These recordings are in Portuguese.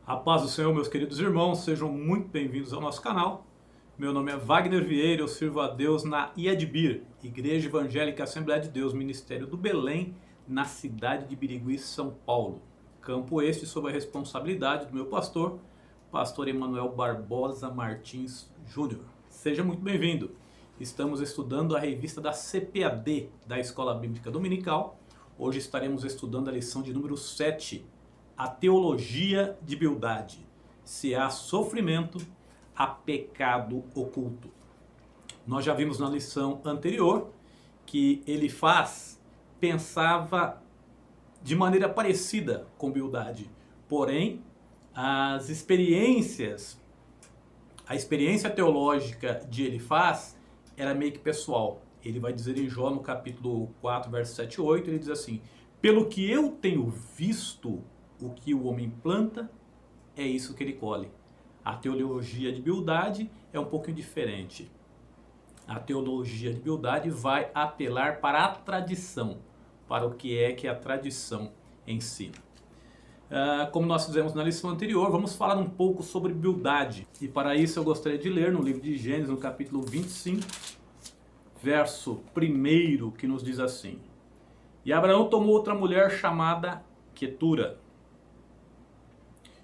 A paz do Senhor, meus queridos irmãos, sejam muito bem-vindos ao nosso canal. Meu nome é Wagner Vieira, eu sirvo a Deus na IADBIR, Igreja Evangélica Assembleia de Deus, Ministério do Belém, na cidade de Birigui, São Paulo. Campo este sob a responsabilidade do meu pastor, pastor Emanuel Barbosa Martins Júnior. Seja muito bem-vindo. Estamos estudando a revista da CPAD, da Escola Bíblica Dominical. Hoje estaremos estudando a lição de número 7, a teologia de Bildade. Se há sofrimento, há pecado oculto. Nós já vimos na lição anterior que Elifaz pensava de maneira parecida com Bildade. Porém, a experiência teológica de Elifaz era meio que pessoal. Ele vai dizer em Jó, no capítulo 4, verso 7 e 8, ele diz assim: pelo que eu tenho visto, o que o homem planta, é isso que ele colhe. A teologia de Bildade é um pouquinho diferente. A teologia de Bildade vai apelar para a tradição, para o que a tradição ensina. Como nós fizemos na lição anterior, vamos falar um pouco sobre Bildade. E para isso eu gostaria de ler no livro de Gênesis, no capítulo 25, verso 1, que nos diz assim: E Abraão tomou outra mulher chamada Quetura,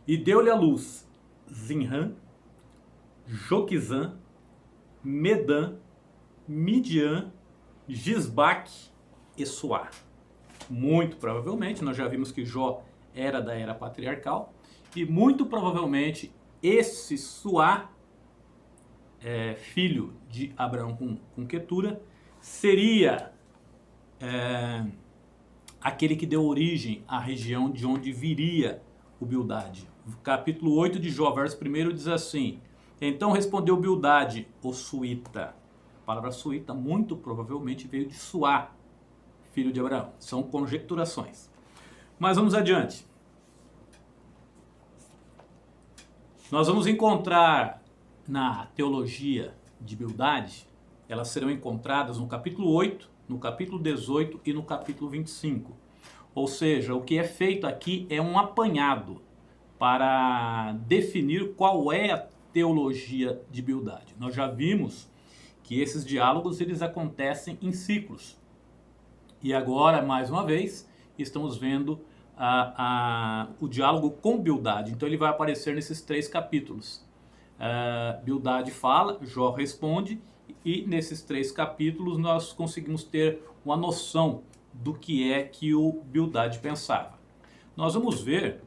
e deu-lhe à luz Zinrã, Joquizã, Medã, Midian, Gisbaque e Suá. Muito provavelmente, nós já vimos que Jó era da era patriarcal, e muito provavelmente esse Suá, filho de Abraão com Quetura, seria aquele que deu origem à região de onde viria o Bildade. Capítulo 8 de Jó, verso 1 diz assim: Então respondeu Bildade, o suíta. A palavra suíta muito provavelmente veio de Suá, filho de Abraão. São conjecturações. Mas vamos adiante. Nós vamos encontrar na teologia de Bildade, elas serão encontradas no capítulo 8, no capítulo 18 e no capítulo 25. Ou seja, o que é feito aqui é um apanhado para definir qual é a teologia de Bildade. Nós já vimos que esses diálogos eles acontecem em ciclos. E agora, mais uma vez, estamos vendo o diálogo com Bildade. Então ele vai aparecer nesses 3 capítulos. Bildade fala, Jó responde, e nesses 3 capítulos nós conseguimos ter uma noção do que o Bildade pensava. Nós vamos ver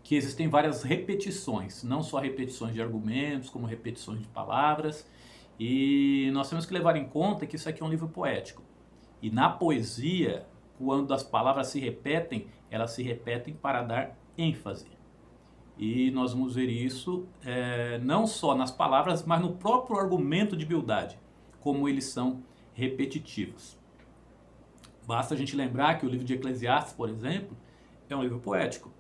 que existem várias repetições, não só repetições de argumentos, como repetições de palavras, e nós temos que levar em conta que isso aqui é um livro poético. E na poesia, quando as palavras se repetem, elas se repetem para dar ênfase. E nós vamos ver isso não só nas palavras, mas no próprio argumento de Bildade, como eles são repetitivos. Basta a gente lembrar que o livro de Eclesiastes, por exemplo, é um livro poético.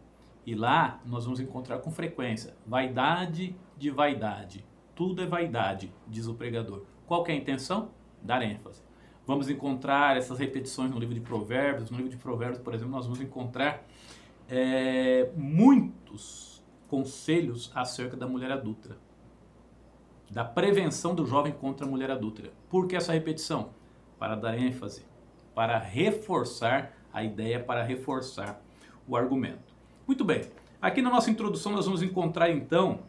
E lá nós vamos encontrar com frequência vaidade de vaidade. Tudo é vaidade, diz o pregador. Qual que é a intenção? Dar ênfase. Vamos encontrar essas repetições no livro de Provérbios. No livro de Provérbios, por exemplo, nós vamos encontrar muitos conselhos acerca da mulher adúltera, da prevenção do jovem contra a mulher adúltera. Por que essa repetição? Para dar ênfase, para reforçar a ideia, para reforçar o argumento. Muito bem, aqui na nossa introdução nós vamos encontrar então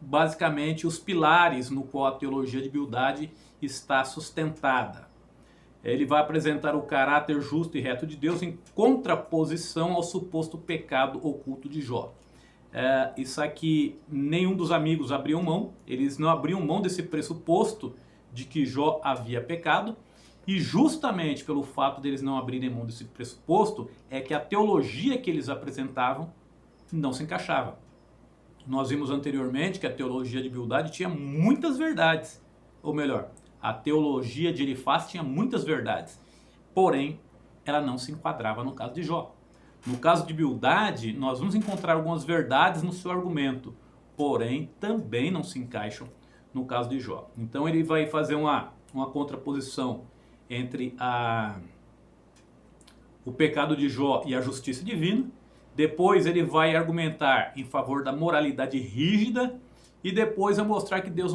basicamente os pilares no qual a teologia de Bildade está sustentada. Ele vai apresentar o caráter justo e reto de Deus em contraposição ao suposto pecado oculto de Jó. Isso aqui nenhum dos amigos abriam mão, eles não abriam mão desse pressuposto de que Jó havia pecado, e justamente pelo fato deles não abrirem mão desse pressuposto é que a teologia que eles apresentavam não se encaixava. Nós vimos anteriormente que a teologia de Bildade tinha muitas verdades, ou melhor, a teologia de Elifaz tinha muitas verdades, porém ela não se enquadrava no caso de Jó. No caso de Bildade, nós vamos encontrar algumas verdades no seu argumento, porém também não se encaixam no caso de Jó. Então ele vai fazer uma contraposição entre o pecado de Jó e a justiça divina. Depois ele vai argumentar em favor da moralidade rígida. E depois vai mostrar que Deus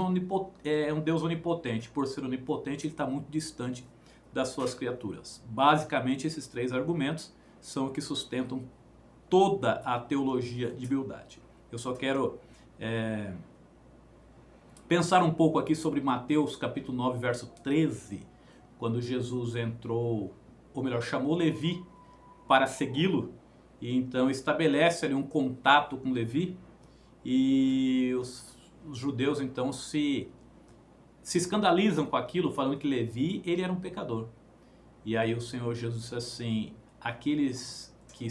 é um Deus onipotente. Por ser onipotente, ele está muito distante das suas criaturas. Basicamente, esses 3 argumentos são o que sustentam toda a teologia de Bildade. Eu só quero pensar um pouco aqui sobre Mateus capítulo 9, verso 13, quando Jesus entrou, ou melhor, chamou Levi para segui-lo, e então estabelece ali um contato com Levi, e os judeus então se escandalizam com aquilo, falando que Levi, ele era um pecador. E aí o Senhor Jesus disse assim: aqueles que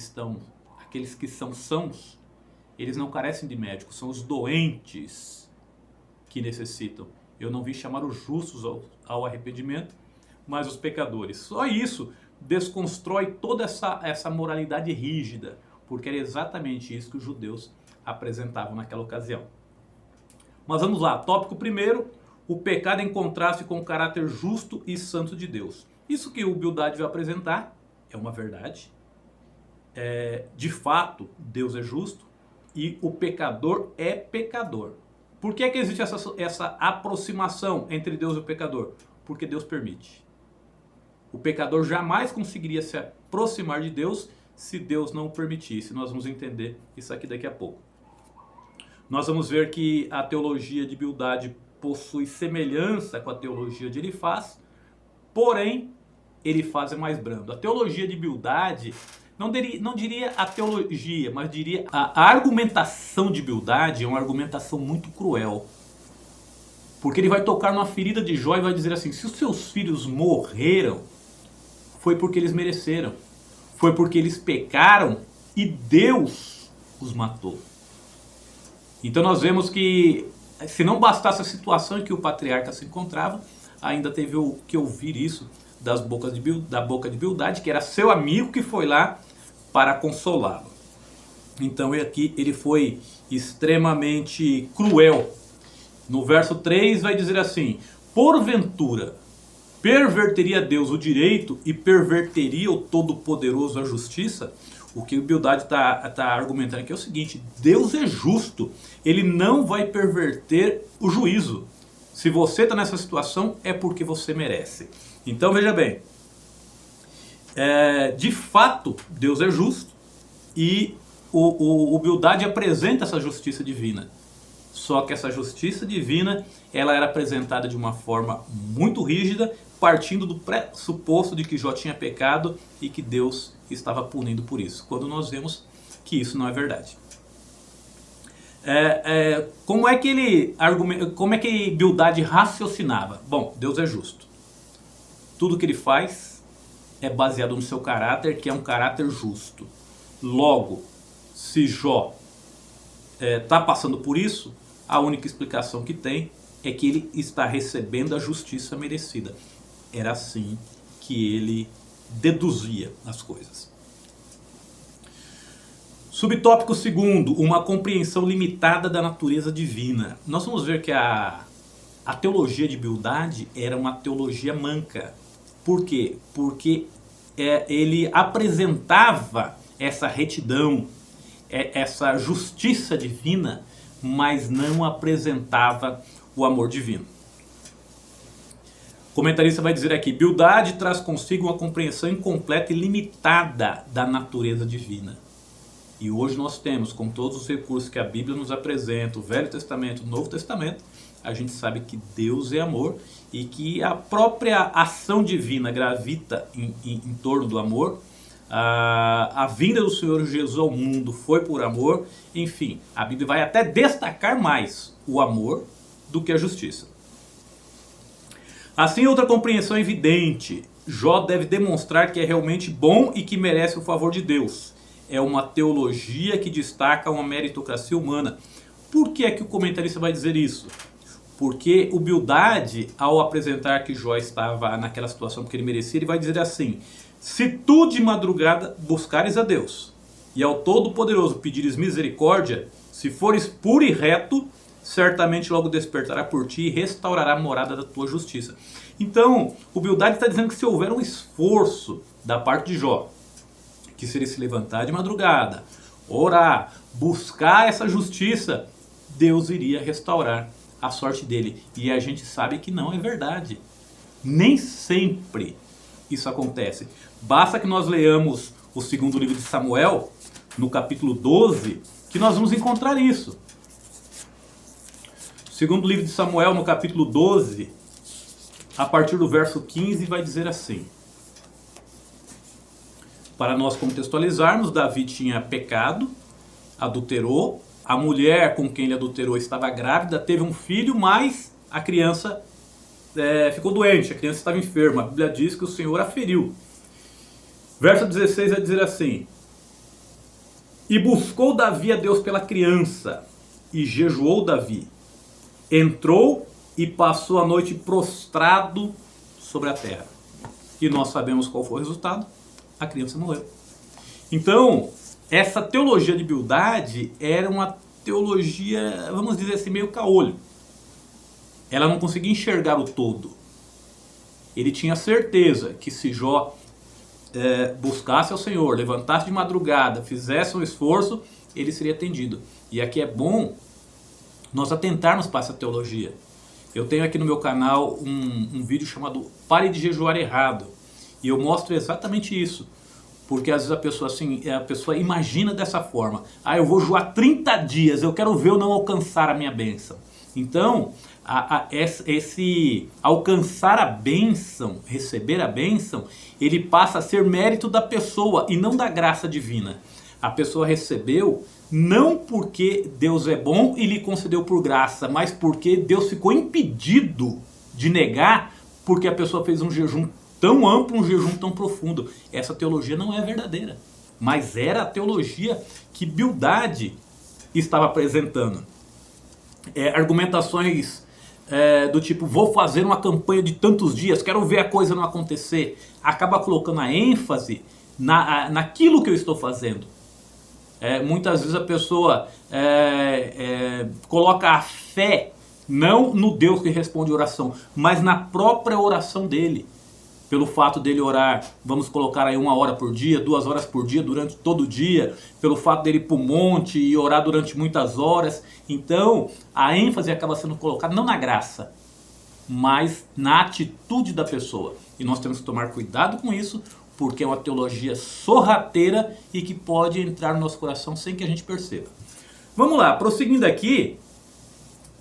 são sãos, eles não carecem de médico, são os doentes que necessitam. Eu não vim chamar os justos ao arrependimento, mas os pecadores. Só isso desconstrói toda essa moralidade rígida, porque era exatamente isso que os judeus apresentavam naquela ocasião. Mas vamos lá, tópico primeiro: o pecado em contraste com o caráter justo e santo de Deus. Isso que o Bildade vai apresentar é uma verdade. De fato, Deus é justo e o pecador é pecador. Por que existe essa aproximação entre Deus e o pecador? Porque Deus permite. O pecador jamais conseguiria se aproximar de Deus se Deus não o permitisse. Nós vamos entender isso aqui daqui a pouco. Nós vamos ver que a teologia de Bildade possui semelhança com a teologia de Elifaz, porém, Elifaz é mais brando. A teologia de Bildade, não diria a teologia, mas diria a argumentação de Bildade é uma argumentação muito cruel. Porque ele vai tocar numa ferida de Jó e vai dizer assim: se os seus filhos morreram, foi porque eles mereceram. Foi porque eles pecaram e Deus os matou. Então nós vemos que, se não bastasse a situação em que o patriarca se encontrava, ainda teve que ouvir isso da boca de Bildade, que era seu amigo que foi lá para consolá-lo. Então aqui ele foi extremamente cruel. No verso 3 vai dizer assim: porventura perverteria Deus o direito e perverteria o Todo-Poderoso a justiça? O que o Bildade está argumentando aqui é o seguinte: Deus é justo, ele não vai perverter o juízo. Se você está nessa situação, é porque você merece. Então veja bem, de fato Deus é justo e o Bildade apresenta essa justiça divina. Só que essa justiça divina, ela era apresentada de uma forma muito rígida, partindo do pressuposto de que Jó tinha pecado e que Deus estava punindo por isso, quando nós vemos que isso não é verdade. Como é que Bildade raciocinava? Bom, Deus é justo. Tudo que ele faz é baseado no seu caráter, que é um caráter justo. Logo, se Jó está passando por isso, a única explicação que tem é que ele está recebendo a justiça merecida. Era assim que ele deduzia as coisas. Subtópico segundo: uma compreensão limitada da natureza divina. Nós vamos ver que a teologia de Bildade era uma teologia manca. Por quê? Porque ele apresentava essa retidão, essa justiça divina, mas não apresentava o amor divino. O comentarista vai dizer aqui: Bildade traz consigo uma compreensão incompleta e limitada da natureza divina. E hoje nós temos, com todos os recursos que a Bíblia nos apresenta, o Velho Testamento, o Novo Testamento, a gente sabe que Deus é amor e que a própria ação divina gravita em torno do amor. A vinda do Senhor Jesus ao mundo foi por amor. Enfim, a Bíblia vai até destacar mais o amor do que a justiça. Assim, outra compreensão evidente: Jó deve demonstrar que é realmente bom e que merece o favor de Deus. É uma teologia que destaca uma meritocracia humana. Por que é que o comentarista vai dizer isso? Porque o Bildade, ao apresentar que Jó estava naquela situação porque ele merecia, ele vai dizer assim: se tu de madrugada buscares a Deus e ao Todo-Poderoso pedires misericórdia, se fores puro e reto, certamente logo despertará por ti e restaurará a morada da tua justiça. Então, o Bildade está dizendo que se houver um esforço da parte de Jó, que se ele se levantar de madrugada, orar, buscar essa justiça, Deus iria restaurar a sorte dele. E a gente sabe que não é verdade. Nem sempre isso acontece. Basta que nós leamos o segundo livro de Samuel, no capítulo 12, que nós vamos encontrar isso. Segundo livro de Samuel, no capítulo 12, a partir do verso 15, vai dizer assim. Para nós contextualizarmos, Davi tinha pecado, adulterou, a mulher com quem ele adulterou estava grávida, teve um filho, mas a criança ficou doente, a criança estava enferma. A Bíblia diz que o Senhor a feriu. Verso 16 vai dizer assim: e buscou Davi a Deus pela criança, e jejuou Davi. Entrou e passou a noite prostrado sobre a terra. E nós sabemos qual foi o resultado. A criança morreu. Então, essa teologia de Bildade era uma teologia, vamos dizer assim, meio caolho. Ela não conseguia enxergar o todo. Ele tinha certeza que se Jó buscasse ao Senhor, levantasse de madrugada, fizesse um esforço, ele seria atendido. E aqui é bom nós atentarmos para essa teologia. Eu tenho aqui no meu canal um vídeo chamado Pare de Jejuar Errado. E eu mostro exatamente isso. Porque às vezes a pessoa imagina dessa forma. Ah, eu vou jejuar 30 dias, eu quero ver eu não alcançar a minha bênção. Então, esse alcançar a bênção, receber a bênção, ele passa a ser mérito da pessoa e não da graça divina. A pessoa recebeu não porque Deus é bom e lhe concedeu por graça, mas porque Deus ficou impedido de negar porque a pessoa fez um jejum tão amplo, um jejum tão profundo. Essa teologia não é verdadeira, mas era a teologia que Bildade estava apresentando. Argumentações do tipo, vou fazer uma campanha de tantos dias, quero ver a coisa não acontecer, acaba colocando a ênfase naquilo que eu estou fazendo. Muitas vezes a pessoa coloca a fé não no Deus que responde oração, mas na própria oração dele. Pelo fato dele orar, vamos colocar aí 1 hora por dia, 2 horas por dia, durante todo o dia, pelo fato dele ir para o monte e orar durante muitas horas. Então, a ênfase acaba sendo colocada não na graça, mas na atitude da pessoa. E nós temos que tomar cuidado com isso, porque é uma teologia sorrateira e que pode entrar no nosso coração sem que a gente perceba. Vamos lá, prosseguindo aqui,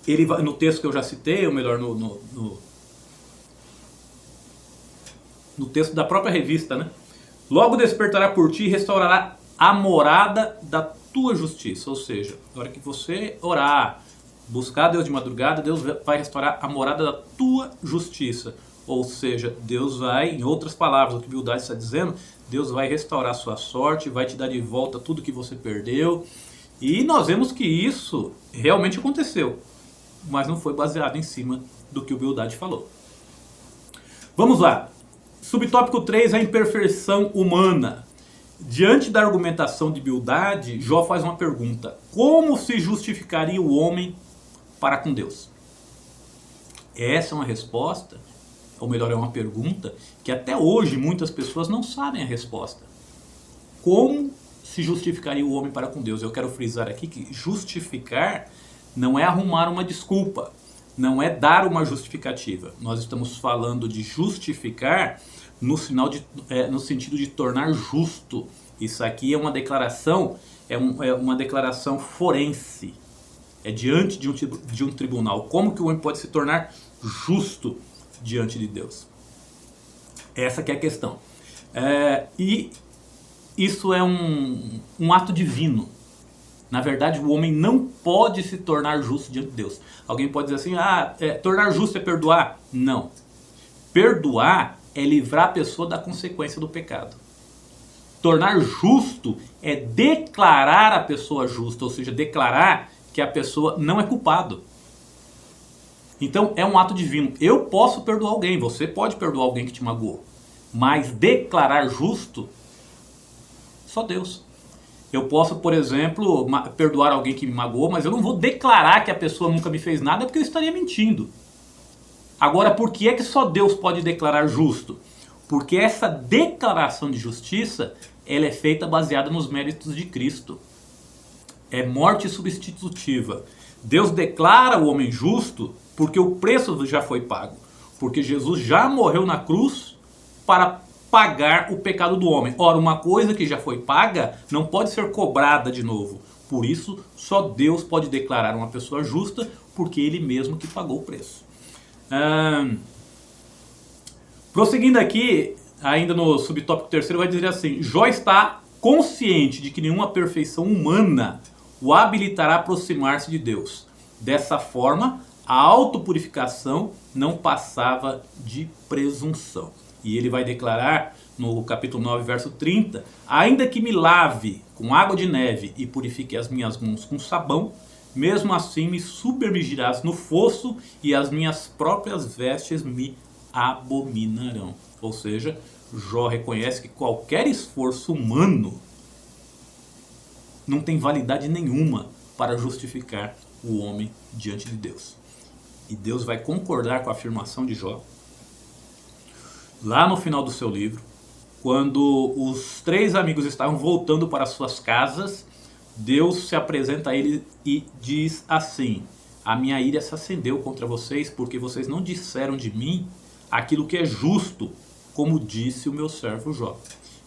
ele vai, no texto que eu já citei, ou melhor, no texto da própria revista, né? Logo despertará por ti e restaurará a morada da tua justiça. Ou seja, na hora que você orar, buscar Deus de madrugada, Deus vai restaurar a morada da tua justiça. Ou seja, Deus vai, em outras palavras, o que Bildade está dizendo, Deus vai restaurar a sua sorte, vai te dar de volta tudo que você perdeu. E nós vemos que isso realmente aconteceu, mas não foi baseado em cima do que o Bildade falou. Vamos lá. Subtópico 3, a imperfeição humana. Diante da argumentação de Bildade, Jó faz uma pergunta: como se justificaria o homem para com Deus? Essa é uma resposta, ou melhor, é uma pergunta que até hoje muitas pessoas não sabem a resposta. Como se justificaria o homem para com Deus? Eu quero frisar aqui que justificar não é arrumar uma desculpa, não é dar uma justificativa. Nós estamos falando de justificar no sentido de tornar justo. Isso aqui é uma declaração, uma declaração forense. É diante de um tribunal. Como que o homem pode se tornar justo diante de Deus? Essa que é a questão. E isso é um ato divino. Na verdade, o homem não pode se tornar justo diante de Deus. Alguém pode dizer assim, tornar justo é perdoar? Não. Perdoar é livrar a pessoa da consequência do pecado. Tornar justo é declarar a pessoa justa, ou seja, declarar que a pessoa não é culpado. Então é um ato divino. Eu posso perdoar alguém, você pode perdoar alguém que te magoou, mas declarar justo, só Deus. Eu posso, por exemplo, perdoar alguém que me magoou, mas eu não vou declarar que a pessoa nunca me fez nada, porque eu estaria mentindo. Agora, por que é que só Deus pode declarar justo? Porque essa declaração de justiça, ela é feita baseada nos méritos de Cristo. É morte substitutiva. Deus declara o homem justo porque o preço já foi pago. Porque Jesus já morreu na cruz para pagar o pecado do homem. Ora, uma coisa que já foi paga não pode ser cobrada de novo. Por isso, só Deus pode declarar uma pessoa justa, porque Ele mesmo que pagou o preço. Prosseguindo aqui, ainda no subtópico terceiro, vai dizer assim: Jó está consciente de que nenhuma perfeição humana o habilitará a aproximar-se de Deus. Dessa forma, a autopurificação não passava de presunção. E ele vai declarar no capítulo 9, verso 30, ainda que me lave com água de neve e purifique as minhas mãos com sabão, mesmo assim me submergirás no fosso e as minhas próprias vestes me abominarão. Ou seja, Jó reconhece que qualquer esforço humano não tem validade nenhuma para justificar o homem diante de Deus. E Deus vai concordar com a afirmação de Jó lá no final do seu livro, quando os 3 amigos estavam voltando para suas casas. Deus se apresenta a ele e diz assim: a minha ira se acendeu contra vocês porque vocês não disseram de mim aquilo que é justo, como disse o meu servo Jó.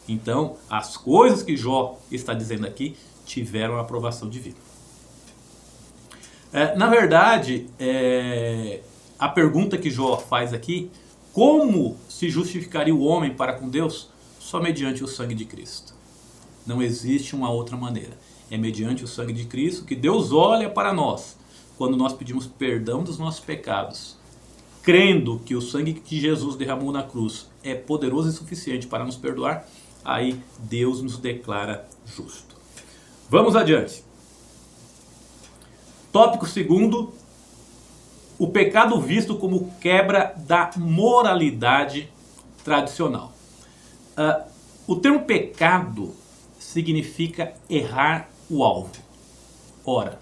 Então, as coisas que Jó está dizendo aqui tiveram a aprovação divina. Na verdade, a pergunta que Jó faz aqui: como se justificaria o homem para com Deus? Só mediante o sangue de Cristo. Não existe uma outra maneira. É mediante o sangue de Cristo que Deus olha para nós quando nós pedimos perdão dos nossos pecados, crendo que o sangue que Jesus derramou na cruz é poderoso e suficiente para nos perdoar. Aí Deus nos declara justo. Vamos adiante. Tópico segundo: o pecado visto como quebra da moralidade tradicional. O termo pecado significa errar o alvo. Ora,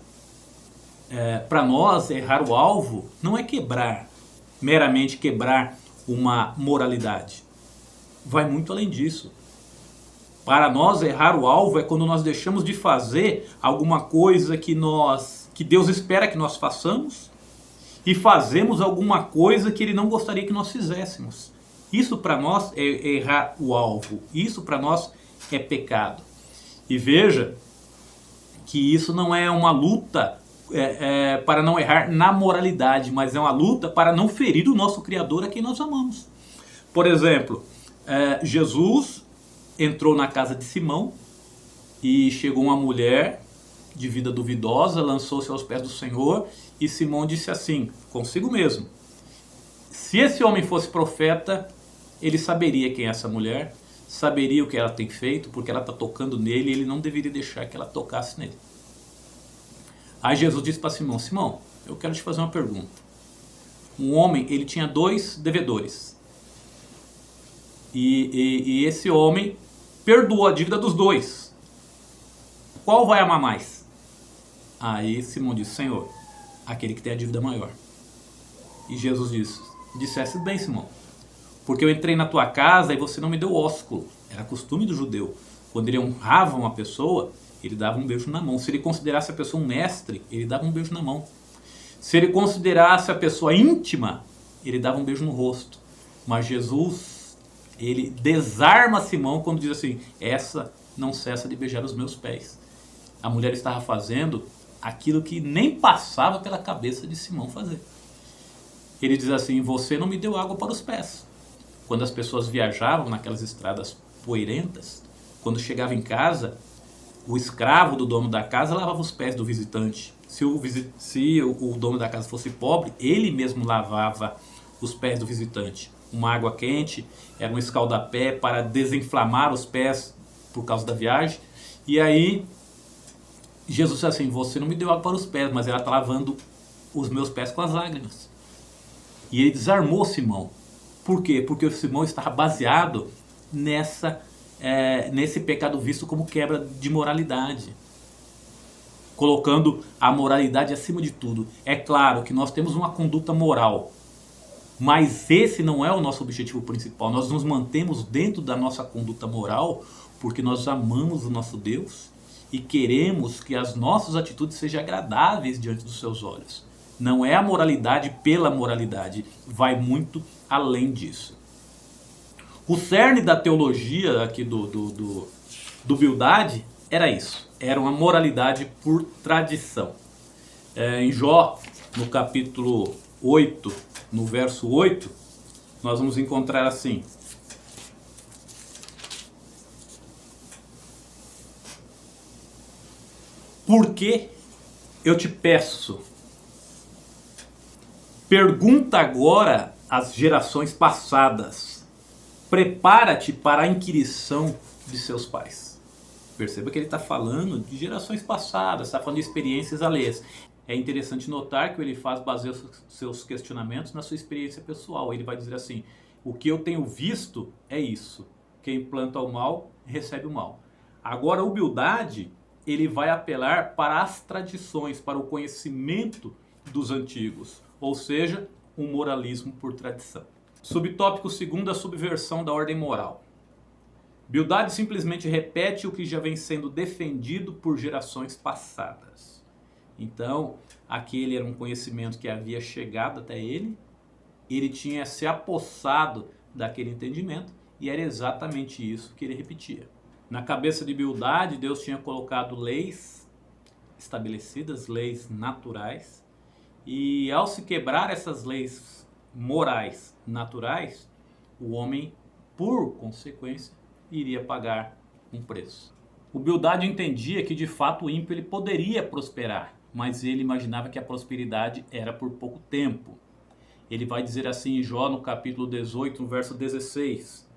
para nós, errar o alvo não é meramente quebrar uma moralidade. Vai muito além disso. Para nós, errar o alvo é quando nós deixamos de fazer alguma coisa que Deus espera que nós façamos e fazemos alguma coisa que Ele não gostaria que nós fizéssemos. Isso para nós é errar o alvo. Isso para nós é pecado. E veja que isso não é uma luta para não errar na moralidade, mas é uma luta para não ferir o nosso Criador a quem nós amamos. Por exemplo, Jesus entrou na casa de Simão e chegou uma mulher de vida duvidosa, lançou-se aos pés do Senhor e Simão disse assim, consigo mesmo: se esse homem fosse profeta, ele saberia quem é essa mulher, saberia o que ela tem feito, porque ela está tocando nele e ele não deveria deixar que ela tocasse nele. Aí Jesus disse para Simão: Simão, eu quero te fazer uma pergunta. Um homem, ele tinha 2 devedores. E esse homem perdoou a dívida dos 2. Qual vai amar mais? Aí Simão disse: Senhor, aquele que tem a dívida maior. E Jesus disse: disseste bem, Simão, porque eu entrei na tua casa e você não me deu ósculo. Era costume do judeu. Quando ele honrava uma pessoa, ele dava um beijo na mão. Se ele considerasse a pessoa um mestre, ele dava um beijo na mão. Se ele considerasse a pessoa íntima, ele dava um beijo no rosto. Mas Jesus, ele desarma Simão quando diz assim: essa não cessa de beijar os meus pés. A mulher estava fazendo aquilo que nem passava pela cabeça de Simão fazer. Ele diz assim: você não me deu água para os pés. Quando as pessoas viajavam naquelas estradas poeirentas, quando chegava em casa, o escravo do dono da casa lavava os pés do visitante. Se o dono da casa fosse pobre, ele mesmo lavava os pés do visitante. Uma água quente era um escaldapé para desinflamar os pés por causa da viagem. E aí Jesus disse assim: você não me deu água para os pés, mas ela está lavando os meus pés com as lágrimas. E ele desarmou Simão. Por quê? Porque o Simão estava baseado nesse pecado visto como quebra de moralidade, colocando a moralidade acima de tudo. É claro que nós temos uma conduta moral, mas esse não é o nosso objetivo principal. Nós nos mantemos dentro da nossa conduta moral porque nós amamos o nosso Deus e queremos que as nossas atitudes sejam agradáveis diante dos seus olhos. Não é a moralidade pela moralidade, vai muito além disso. O cerne da teologia aqui do Bildad era isso, era uma moralidade por tradição. Em Jó, no capítulo 8, no verso 8, nós vamos encontrar assim: porque eu te peço, pergunta agora às gerações passadas, prepara-te para a inquirição de seus pais. Perceba que ele está falando de gerações passadas, está falando de experiências alheias. É interessante notar que ele baseia seus questionamentos na sua experiência pessoal. Ele vai dizer assim: o que eu tenho visto é isso. Quem planta o mal, recebe o mal. Agora, o Bildad, ele vai apelar para as tradições, para o conhecimento dos antigos. Ou seja, um moralismo por tradição. Subtópico 2, a subversão da ordem moral. Bildad simplesmente repete o que já vem sendo defendido por gerações passadas. Então, aquele era um conhecimento que havia chegado até ele, ele tinha se apossado daquele entendimento e era exatamente isso que ele repetia. Na cabeça de Bildad, Deus tinha colocado leis estabelecidas, leis naturais, e ao se quebrar essas leis morais naturais, o homem, por consequência, iria pagar um preço. O Bildad entendia que de fato o ímpio ele poderia prosperar, mas ele imaginava que a prosperidade era por pouco tempo. Ele vai dizer assim em Jó, no capítulo 18, no verso 16: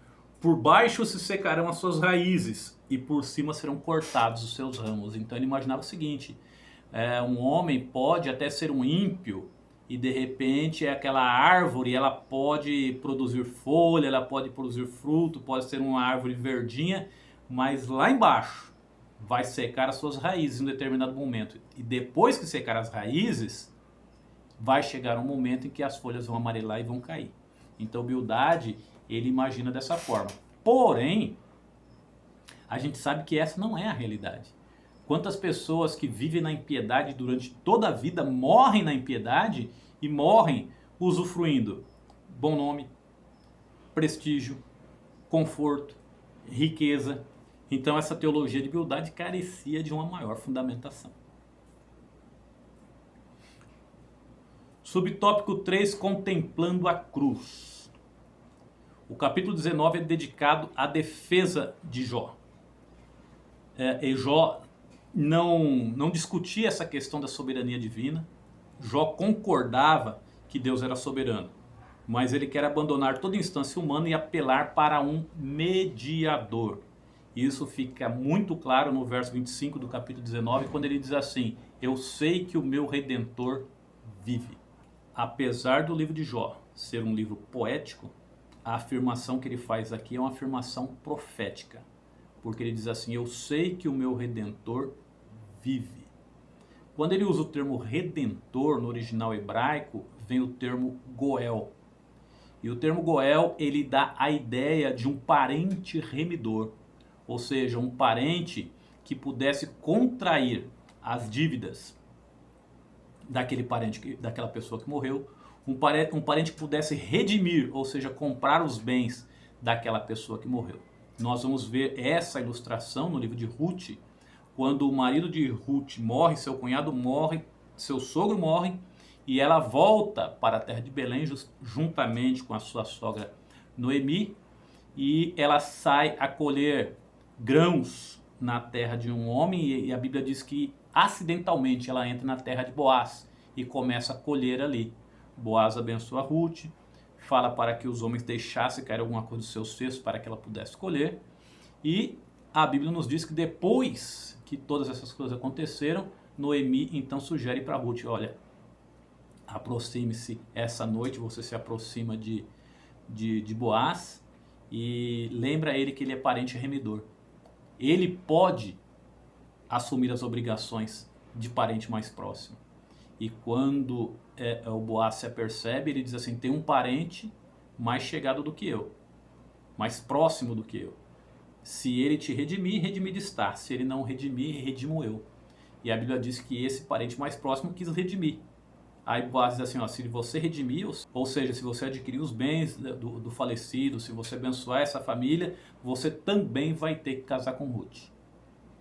por baixo se secarão as suas raízes e por cima serão cortados os seus ramos. Então ele imaginava o seguinte: um homem pode até ser um ímpio e de repente aquela árvore, ela pode produzir folha, ela pode produzir fruto, pode ser uma árvore verdinha, mas lá embaixo vai secar as suas raízes em um determinado momento. E depois que secar as raízes, vai chegar um momento em que as folhas vão amarelar e vão cair. Então Bildad, ele imagina dessa forma. Porém, a gente sabe que essa não é a realidade. Quantas pessoas que vivem na impiedade durante toda a vida morrem na impiedade e morrem usufruindo bom nome, prestígio, conforto, riqueza. Então essa teologia de Bildad carecia de uma maior fundamentação. Subtópico 3, contemplando a cruz. O capítulo 19 é dedicado à defesa de Jó. E Jó não discutia essa questão da soberania divina. Jó concordava que Deus era soberano, mas ele quer abandonar toda instância humana e apelar para um mediador. Isso fica muito claro no verso 25 do capítulo 19, quando ele diz assim: eu sei que o meu Redentor vive. Apesar do livro de Jó ser um livro poético, a afirmação que ele faz aqui é uma afirmação profética, porque ele diz assim: eu sei que o meu Redentor vive. Quando ele usa o termo redentor no original hebraico, vem o termo Goel. E o termo Goel, ele dá a ideia de um parente remidor, ou seja, um parente que pudesse contrair as dívidas daquele parente, daquela pessoa que morreu, um parente que pudesse redimir, ou seja, comprar os bens daquela pessoa que morreu. Nós vamos ver essa ilustração no livro de Ruth, quando o marido de Ruth morre, seu cunhado morre, seu sogro morre, e ela volta para a terra de Belém juntamente com a sua sogra Noemi, e ela sai a colher grãos na terra de um homem, e a Bíblia diz que acidentalmente ela entra na terra de Boaz e começa a colher ali. Boaz abençoa Ruth, fala para que os homens deixassem cair alguma coisa dos seus cestos para que ela pudesse colher, e a Bíblia nos diz que depois que todas essas coisas aconteceram, Noemi então sugere para Ruth: olha, aproxime-se essa noite, você se aproxima de Boaz e lembra a ele que ele é parente remidor. Ele pode assumir as obrigações de parente mais próximo. E quando o Boaz se apercebe, ele diz assim: tem um parente mais chegado do que eu, mais próximo do que eu. Se ele te redimir, redimido está. Se ele não redimir, redimo eu. E a Bíblia diz que esse parente mais próximo quis redimir. Aí Boaz diz assim, ó, se você redimir, ou seja, se você adquirir os bens do falecido, se você abençoar essa família, você também vai ter que casar com Ruth.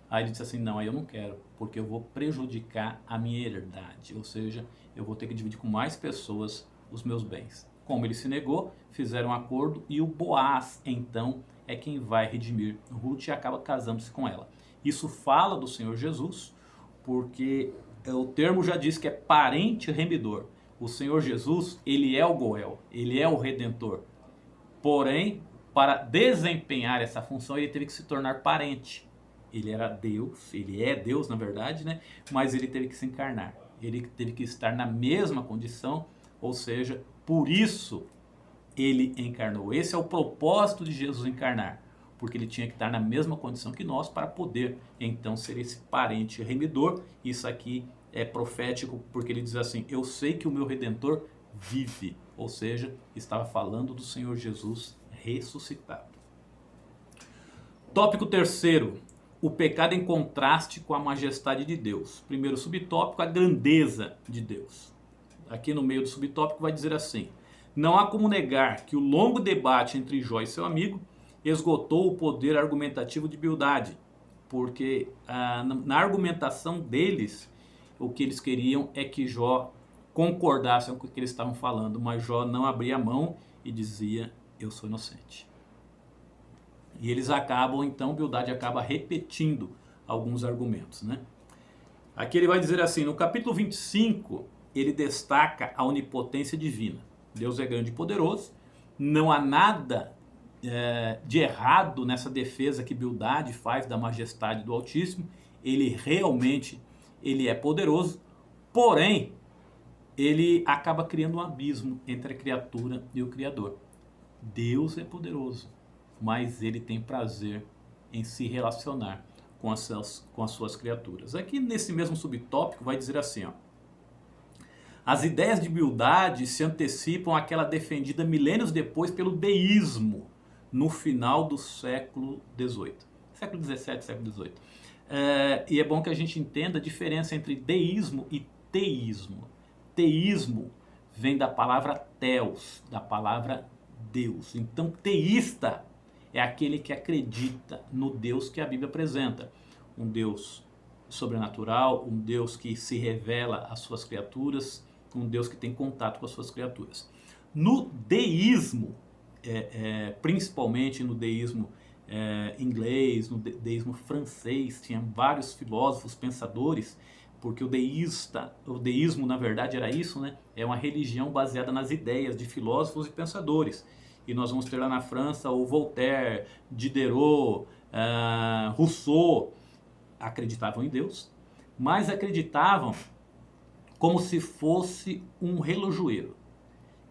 Aí ele disse assim, não, aí eu não quero, porque eu vou prejudicar a minha herdade, ou seja, eu vou ter que dividir com mais pessoas os meus bens. Como ele se negou, fizeram um acordo e o Boaz, então, é quem vai redimir Ruth e acaba casando-se com ela. Isso fala do Senhor Jesus, porque o termo já diz que é parente remidor. O Senhor Jesus, ele é o Goel, ele é o Redentor. Porém, para desempenhar essa função, ele teve que se tornar parente. Ele era Deus, ele é Deus na verdade, né? Mas ele teve que se encarnar. Ele teve que estar na mesma condição, ou seja, por isso ele encarnou. Esse é o propósito de Jesus encarnar, porque ele tinha que estar na mesma condição que nós para poder então ser esse parente remidor. Isso aqui é profético porque ele diz assim, eu sei que o meu Redentor vive, ou seja, estava falando do Senhor Jesus ressuscitado. Tópico terceiro, o pecado em contraste com a majestade de Deus. Primeiro subtópico, a grandeza de Deus. Aqui no meio do subtópico vai dizer assim, não há como negar que o longo debate entre Jó e seu amigo esgotou o poder argumentativo de Bildade, porque na argumentação deles, o que eles queriam é que Jó concordasse com o que eles estavam falando, mas Jó não abria a mão e dizia, eu sou inocente. E eles acabam, então, Bildade acaba repetindo alguns argumentos, né? Aqui ele vai dizer assim, no capítulo 25, ele destaca a onipotência divina. Deus é grande e poderoso, não há nada de errado nessa defesa que Bildade faz da majestade do Altíssimo. Ele realmente ele é poderoso, porém, ele acaba criando um abismo entre a criatura e o Criador. Deus é poderoso, mas ele tem prazer em se relacionar com as suas criaturas. Aqui nesse mesmo subtópico vai dizer assim, ó, as ideias de Bildade se antecipam àquela defendida milênios depois pelo deísmo, no final do século XVIII. Século XVII, século XVIII. E é bom que a gente entenda a diferença entre deísmo e teísmo. Teísmo vem da palavra theos, da palavra Deus. Então, teísta é aquele que acredita no Deus que a Bíblia apresenta. Um Deus sobrenatural, um Deus que se revela às suas criaturas, um Deus que tem contato com as suas criaturas. No deísmo, principalmente no deísmo inglês, no deísmo francês, tinha vários filósofos, pensadores, porque o deísmo na verdade era isso, né? É uma religião baseada nas ideias de filósofos e pensadores. E nós vamos ter lá na França o Voltaire, Diderot, Rousseau, acreditavam em Deus, mas acreditavam como se fosse um relojoeiro,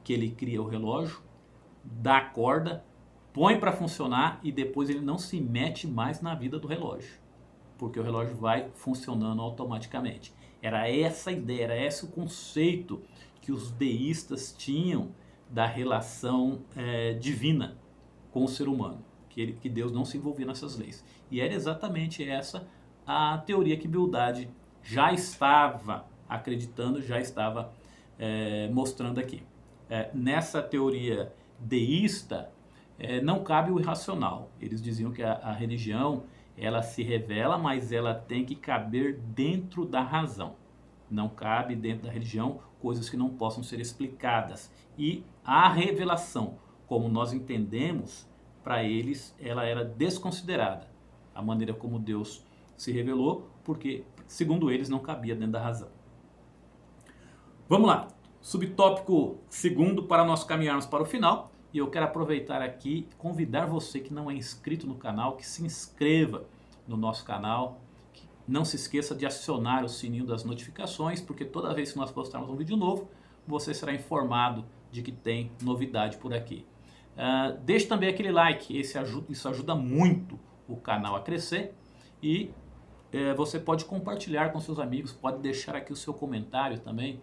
que ele cria o relógio, dá a corda, põe para funcionar e depois ele não se mete mais na vida do relógio, porque o relógio vai funcionando automaticamente. Era essa a ideia, era esse o conceito que os deístas tinham da relação divina com o ser humano, que Deus não se envolvia nessas leis. E era exatamente essa a teoria que Bildade já estava acreditando, já estava mostrando aqui. Nessa teoria deísta, não cabe o irracional. Eles diziam que a religião, ela se revela, mas ela tem que caber dentro da razão. Não cabe dentro da religião coisas que não possam ser explicadas. E a revelação, como nós entendemos, para eles, ela era desconsiderada. A maneira como Deus se revelou, porque, segundo eles, não cabia dentro da razão. Vamos lá. Subtópico segundo para nós caminharmos para o final. E eu quero aproveitar aqui e convidar você que não é inscrito no canal, que se inscreva no nosso canal. Não se esqueça de acionar o sininho das notificações, porque toda vez que nós postarmos um vídeo novo, você será informado de que tem novidade por aqui. Deixe também aquele like, isso ajuda muito o canal a crescer. E você pode compartilhar com seus amigos, pode deixar aqui o seu comentário também.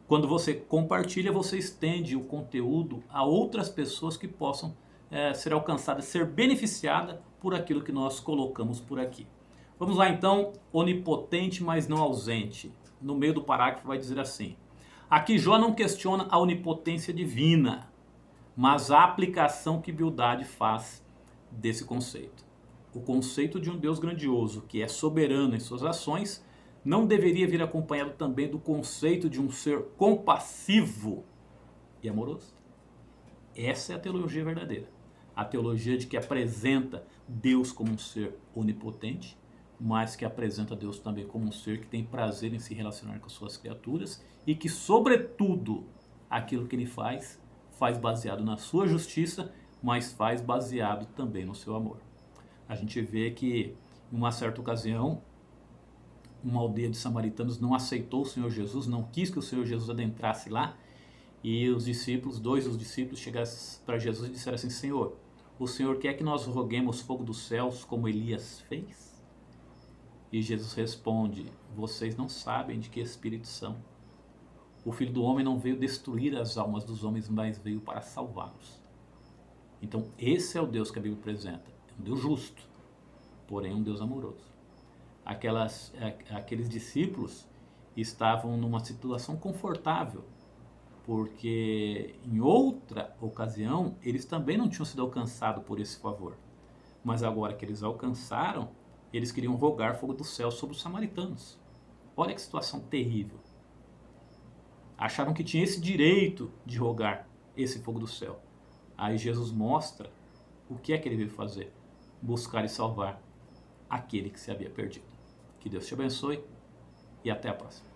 Quando você compartilha, você estende o conteúdo a outras pessoas que possam ser alcançada, ser beneficiada por aquilo que nós colocamos por aqui. Vamos lá então, onipotente, mas não ausente. No meio do parágrafo vai dizer assim: aqui Jó não questiona a onipotência divina, mas a aplicação que Bildade faz desse conceito. O conceito de um Deus grandioso, que é soberano em suas ações, não deveria vir acompanhado também do conceito de um ser compassivo e amoroso? Essa é a teologia verdadeira. A teologia de que apresenta Deus como um ser onipotente, mas que apresenta Deus também como um ser que tem prazer em se relacionar com as suas criaturas e que, sobretudo, aquilo que ele faz baseado na sua justiça, mas faz baseado também no seu amor. A gente vê que, em uma certa ocasião, uma aldeia de samaritanos não aceitou o Senhor Jesus, não quis que o Senhor Jesus adentrasse lá, e os discípulos, dois dos discípulos, chegaram para Jesus e disseram assim: Senhor, o Senhor quer que nós roguemos fogo dos céus como Elias fez? E Jesus responde: vocês não sabem de que espírito são. O Filho do Homem não veio destruir as almas dos homens, mas veio para salvá-los. Então esse é o Deus que a Bíblia apresenta. É um Deus justo, porém um Deus amoroso. Aqueles discípulos estavam numa situação confortável, porque em outra ocasião eles também não tinham sido alcançados por esse favor. Mas agora que eles alcançaram, eles queriam rogar fogo do céu sobre os samaritanos. Olha que situação terrível. Acharam que tinha esse direito de rogar esse fogo do céu. Aí Jesus mostra o que é que ele veio fazer: buscar e salvar aquele que se havia perdido. Que Deus te abençoe e até a próxima.